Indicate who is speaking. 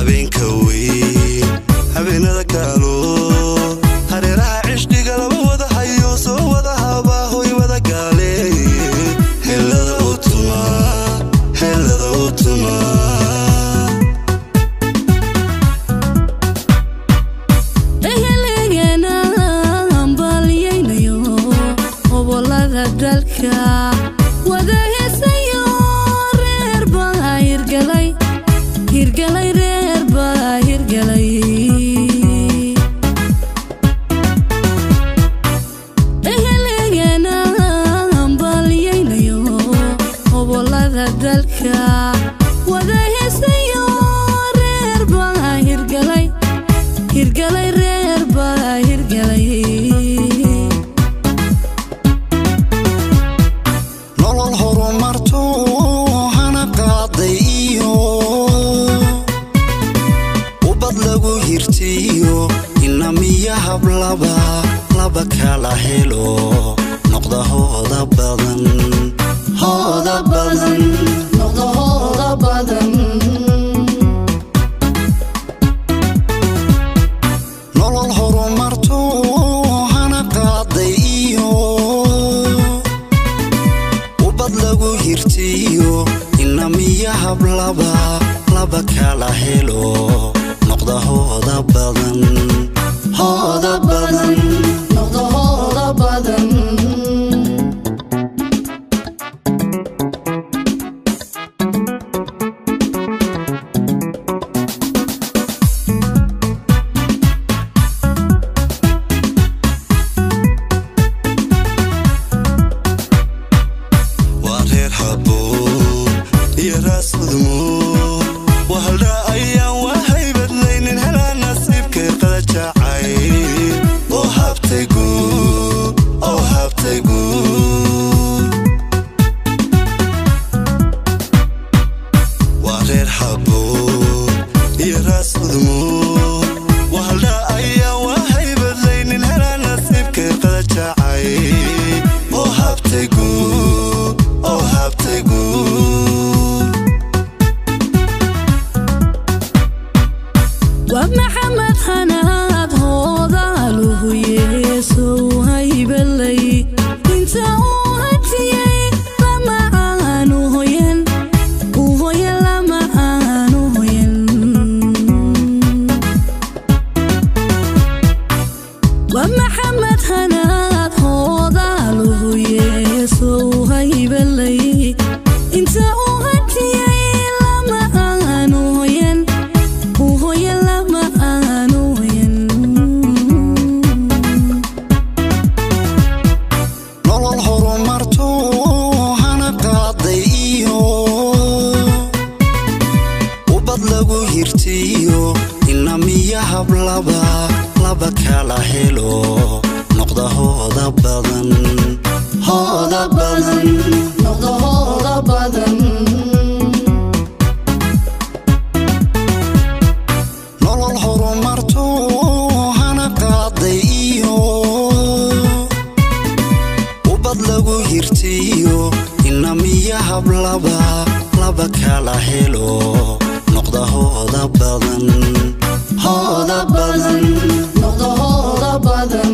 Speaker 1: habeenka weyn habeenada kaalo hareeraha cishqiga laba wada hayo soo wada haba hoy wada gaale helada utuma dalka wada heesayo reer baa hirgalay reer baa hirgalay ehelagana ambaliyaynayo gobolada dalka wada heesayo reer baa hirgalay reer baa hirgalay inamiya hablaba kala helo noqda hooda badan nolol horumarto hana qaaday iyo ubad lagu hirtiyo inamiya hablaba kala helo noqda hooda badan noqda hooda badan waa reer habo iyo raas udmo wahalda ayaan wahay badlaynin helaa nasiibkay qada jacay oo habtay guud waa reer habo iyo raas udmo wahalda ayaan wahay badlaynin helaa nasiibkay qada jacay oo habtay guud ومحمد خناد هودا لهيسو هيبلي انت اوهتيي لما انو هين وهين لما انو هين ومحمد خناد هودا لهيسو هيبلي انت اوهتيي لما انو هين وهين inamiya hablaba kala helo noqda hooda badan noqda hooda badan nolol horumarto hana qaaday iyo ubad lagu hirtiyo inamiya hablaba kala helo noqda hooda badan noqda hooda badan